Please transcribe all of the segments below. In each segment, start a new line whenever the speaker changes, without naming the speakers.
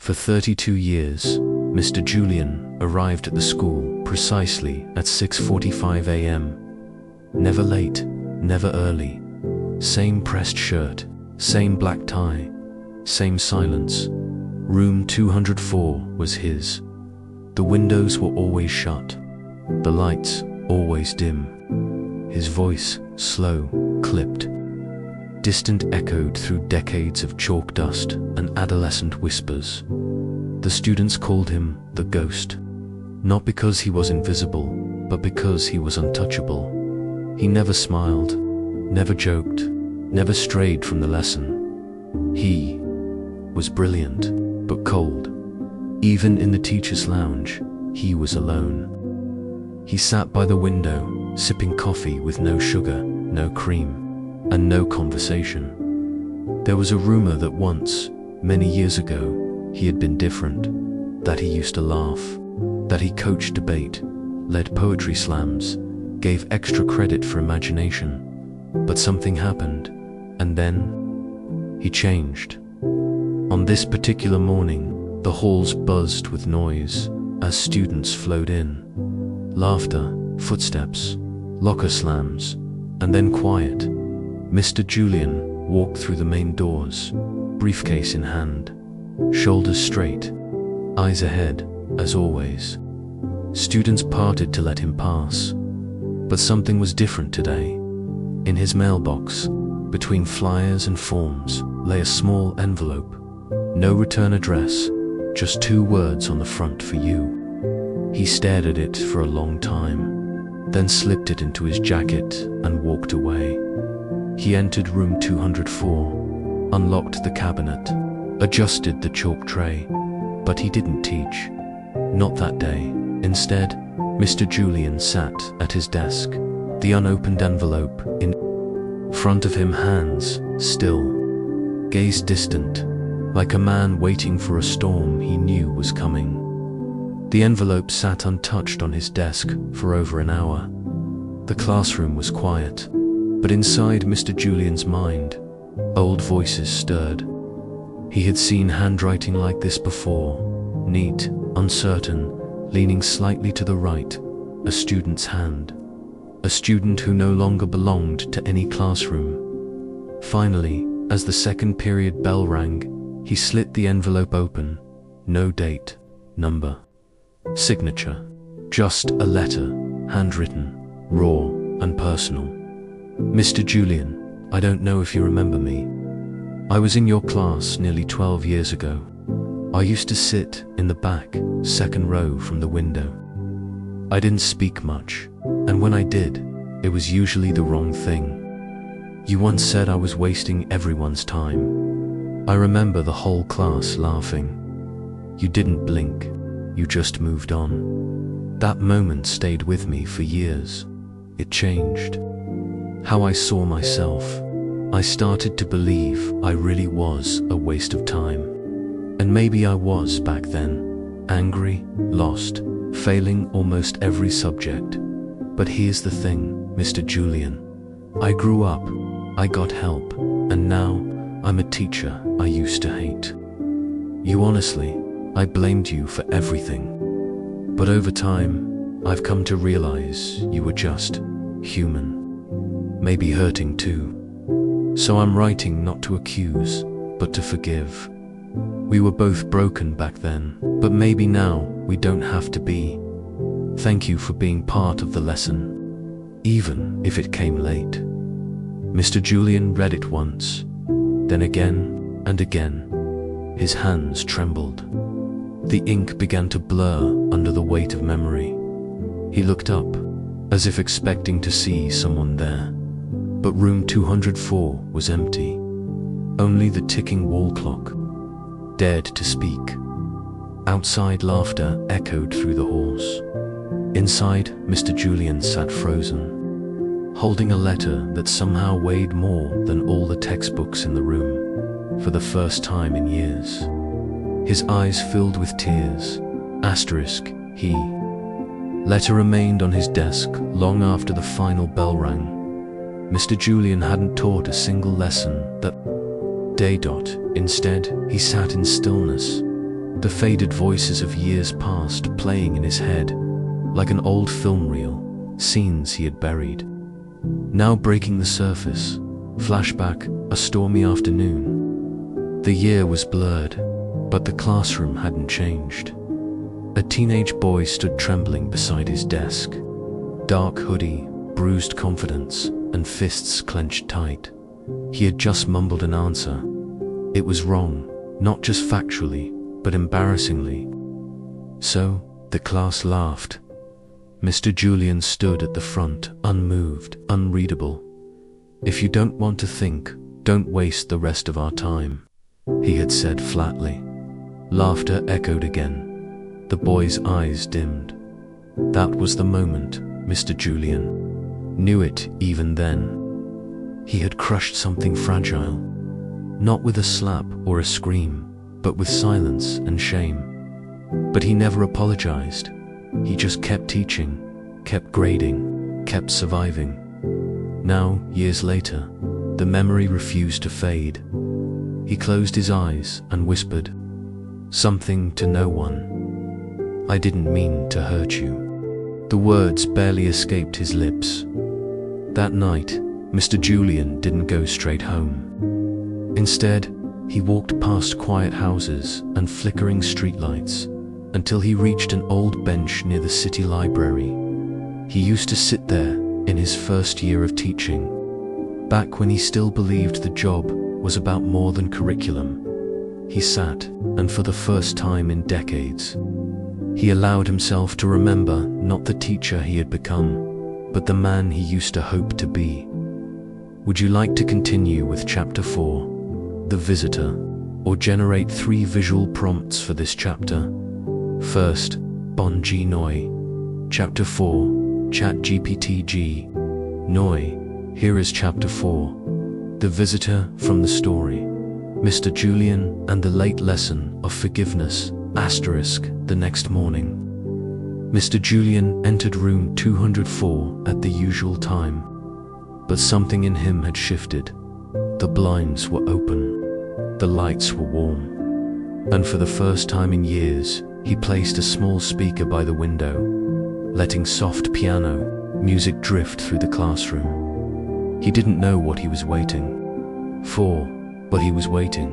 For 32 years, Mr. Julien arrived at the school precisely at 6:45 a.m. Never late, never early. Same pressed shirt, same black tie, same silence. Room 204 was his. The windows were always shut, the lights always dim. His voice, slow, clipped, distant, echoed through decades of chalk dust and adolescent whispers. The students called him the Ghost, not because he was invisible, but because he was untouchable. He never smiled, never joked, never strayed from the lesson. He was brilliant, but cold. Even in the teacher's lounge, he was alone. He sat by the window, sipping coffee with no sugar, no cream, and no conversation. There was a rumor that once, many years ago, he had been different, that he used to laugh, that he coached debate, led poetry slams, gave extra credit for imagination. But something happened, and then he changed. On this particular morning, the halls buzzed with noise as students flowed in. Laughter, footsteps, locker slams, and then quiet. Mr. Julien walked through the main doors, briefcase in hand, shoulders straight, eyes ahead, as always. Students parted to let him pass. But something was different today. In his mailbox, between flyers and forms, lay a small envelope. No return address, just 2 words on the front for you. He stared at it for a long time, then slipped it into his jacket and walked away. He entered room 204, unlocked the cabinet, adjusted the chalk tray, but he didn't teach. Not that day. Instead, Mr. Julien sat at his desk, the unopened envelope in front of him, hands still, gaze distant, like a man waiting for a storm he knew was coming. The envelope sat untouched on his desk for over an hour. The classroom was quiet, but inside Mr. Julien's mind, old voices stirred. He had seen handwriting like this before, neat, uncertain, leaning slightly to the right, a student's hand. A student who no longer belonged to any classroom. Finally, as the second period bell rang, he slit the envelope open. No date, number, signature. Just a letter, handwritten, raw, and personal. Mr. Julien, I don't know if you remember me. I was in your class nearly 12 years ago. I used to sit in the back, second row from the window. I didn't speak much, and when I did, it was usually the wrong thing. You once said I was wasting everyone's time. I remember the whole class laughing. You didn't blink, you just moved on. That moment stayed with me for years. It changed how I saw myself. I started to believe I really was a waste of time. And maybe I was back then, angry, lost, failing almost every subject. But here's the thing, Mr. Julien. I grew up, I got help, and now I'm a teacher I used to hate. You honestly, I blamed you for everything. But over time, I've come to realize you were just human, maybe hurting too. So I'm writing not to accuse, but to forgive. We were both broken back then, but maybe now we don't have to be. Thank you for being part of the lesson, even if it came late. Mr. Julien read it once, then again and again. His hands trembled. The ink began to blur under the weight of memory. He looked up, as if expecting to see someone there. But room 204 was empty. Only the ticking wall clock dared to speak. Outside, laughter echoed through the halls. Inside, Mr. Julien sat frozen, holding a letter that somehow weighed more than all the textbooks in the room, for the first time in years. His eyes filled with tears. Asterisk, he. Letter remained on his desk long after the final bell rang. Mr. Julien hadn't taught a single lesson that day. Instead, he sat in stillness, the faded voices of years past playing in his head, like an old film reel, scenes he had buried. Now breaking the surface, flashback, a stormy afternoon. The year was blurred, but the classroom hadn't changed. A teenage boy stood trembling beside his desk. Dark hoodie, bruised confidence, and fists clenched tight. He had just mumbled an answer. It was wrong, not just factually, but embarrassingly. So, the class laughed. Mr. Julien stood at the front, unmoved, unreadable. "If you don't want to think, don't waste the rest of our time," he had said flatly. Laughter echoed again. The boy's eyes dimmed. That was the moment. Mr. Julien knew it even then. He had crushed something fragile, not with a slap or a scream, but with silence and shame. But he never apologized. He just kept teaching, kept grading, kept surviving. Now, years later, the memory refused to fade. He closed his eyes and whispered something to no one. "I didn't mean to hurt you." The words barely escaped his lips. That night, Mr. Julien didn't go straight home. Instead, he walked past quiet houses and flickering streetlights until he reached an old bench near the city library. He used to sit there in his first year of teaching, back when he still believed the job was about more than curriculum. He sat, and for the first time in decades, he allowed himself to remember not the teacher he had become, but the man he used to hope to be. Would you like to continue with Chapter 4, The Visitor, or generate 3 visual prompts for this chapter? First, Bon G Noi. Chapter 4, Chat GPT G. Noi. Here is Chapter 4, The Visitor from the story. Mr. Julien and the late lesson of forgiveness, asterisk, the next morning. Mr. Julien entered room 204 at the usual time, but something in him had shifted. The blinds were open, the lights were warm, and for the first time in years, he placed a small speaker by the window, letting soft piano music drift through the classroom. He didn't know what he was waiting for, but he was waiting.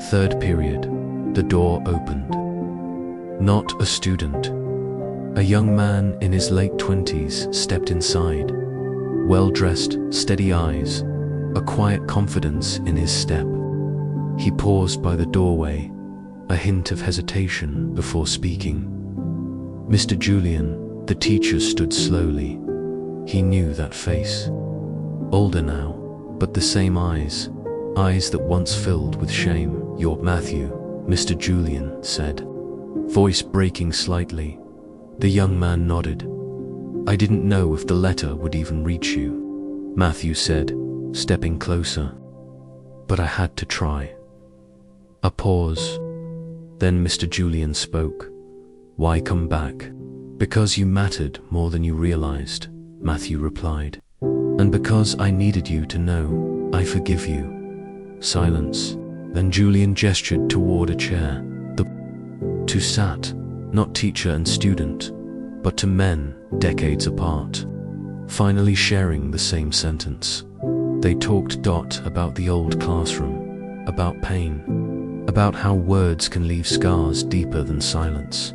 Third period, the door opened. Not a student. A young man in his late 20s stepped inside. Well-dressed, steady eyes, a quiet confidence in his step. He paused by the doorway, a hint of hesitation before speaking. Mr. Julien, the teacher, stood slowly. He knew that face. Older now, but the same eyes. Eyes that once filled with shame. "You're Matthew," Mr. Julien said, voice breaking slightly. The young man nodded. "I didn't know if the letter would even reach you," Matthew said, stepping closer. "But I had to try." A pause. Then Mr. Julien spoke. "Why come back?" "Because you mattered more than you realized," Matthew replied. "And because I needed you to know, I forgive you." Silence. Then Julien gestured toward a chair. The two sat, not teacher and student, but two men, decades apart, finally sharing the same sentence. They talked about the old classroom, about pain, about how words can leave scars deeper than silence.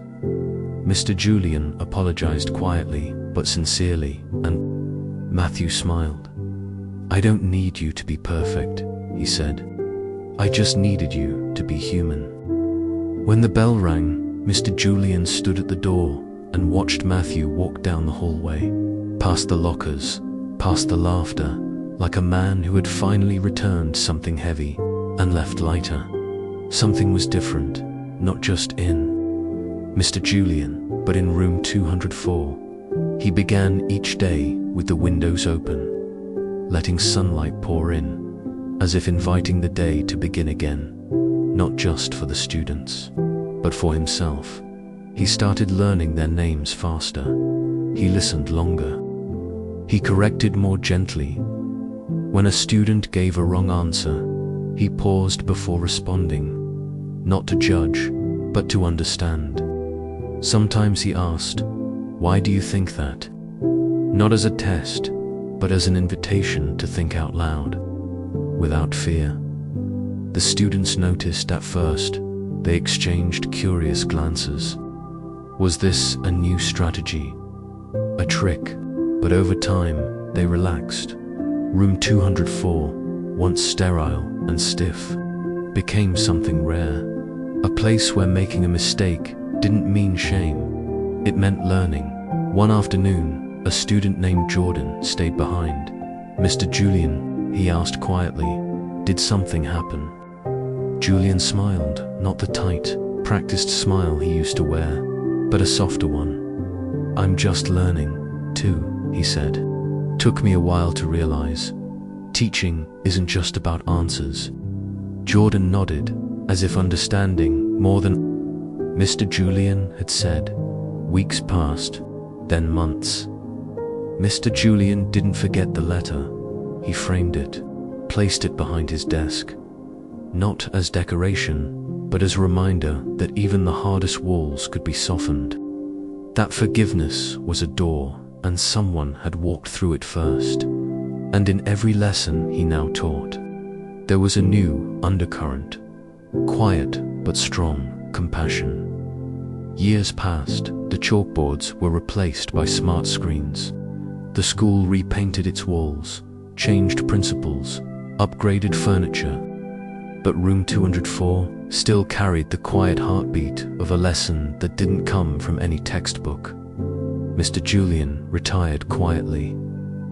Mr. Julien apologized quietly but sincerely, and Matthew smiled. "I don't need you to be perfect," he said. "I just needed you to be human." When the bell rang, Mr. Julien stood at the door and watched Matthew walk down the hallway, past the lockers, past the laughter, like a man who had finally returned something heavy and left lighter. Something was different, not just in Mr. Julien, but in room 204. He began each day with the windows open, letting sunlight pour in, as if inviting the day to begin again, not just for the students, but for himself. He started learning their names faster. He listened longer. He corrected more gently. When a student gave a wrong answer, he paused before responding, not to judge, but to understand. Sometimes he asked, "Why do you think that?" Not as a test, but as an invitation to think out loud, without fear. The students noticed at first. They exchanged curious glances. Was this a new strategy? A trick? But over time, they relaxed. Room 204, once sterile and stiff, became something rare. A place where making a mistake didn't mean shame. It meant learning. One afternoon, a student named Jordan stayed behind. "Mr. Julien," he asked quietly, "did something happen?" Julien smiled, not the tight, practiced smile he used to wear, but a softer one. "I'm just learning, too," he said. "Took me a while to realize. Teaching isn't just about answers." Jordan nodded, as if understanding more than Mr. Julien had said. Weeks passed, then months. Mr. Julien didn't forget the letter. He framed it, placed it behind his desk. Not as decoration, but as a reminder that even the hardest walls could be softened. That forgiveness was a door, and someone had walked through it first. And in every lesson he now taught, there was a new undercurrent. Quiet but strong compassion. Years passed, the chalkboards were replaced by smart screens. The school repainted its walls, changed principals, upgraded furniture. But room 204 still carried the quiet heartbeat of a lesson that didn't come from any textbook. Mr. Julien retired quietly.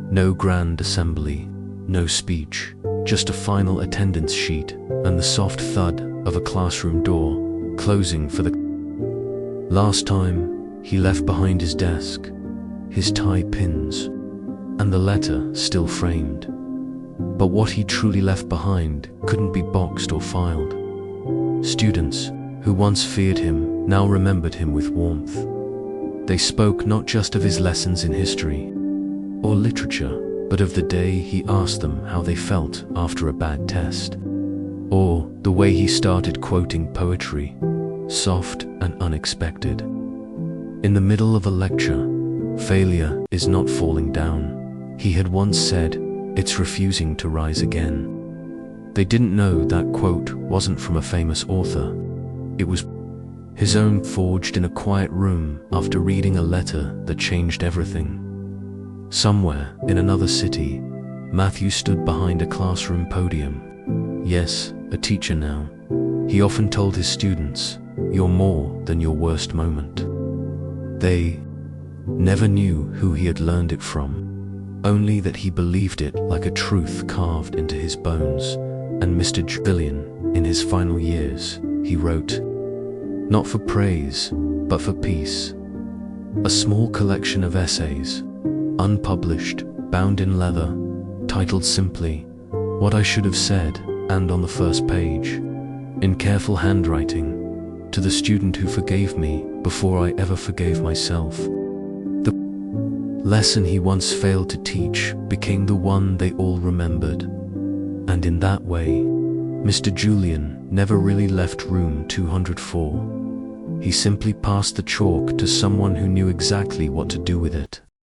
No grand assembly, no speech, just a final attendance sheet and the soft thud of a classroom door closing for the last time. He left behind his desk, his tie pins, and the letter still framed. But what he truly left behind couldn't be boxed or filed. Students who once feared him now remembered him with warmth. They spoke not just of his lessons in history or literature, but of the day he asked them how they felt after a bad test, or the way he started quoting poetry, soft and unexpected. In the middle of a lecture, "Failure is not falling down," he had once said, "it's refusing to rise again." They didn't know that quote wasn't from a famous author. It was his own, forged in a quiet room after reading a letter that changed everything. Somewhere in another city, Matthew stood behind a classroom podium. Yes, a teacher now. He often told his students, "You're more than your worst moment." They never knew who he had learned it from, only that he believed it like a truth carved into his bones. And Mr. Julien, in his final years, he wrote, not for praise, but for peace. A small collection of essays, unpublished, bound in leather, titled simply, "What I Should Have Said," and on the first page, in careful handwriting, "To the student who forgave me before I ever forgave myself." The lesson he once failed to teach became the one they all remembered. And in that way, Mr. Julien never really left room 204. He simply passed the chalk to someone who knew exactly what to do with it.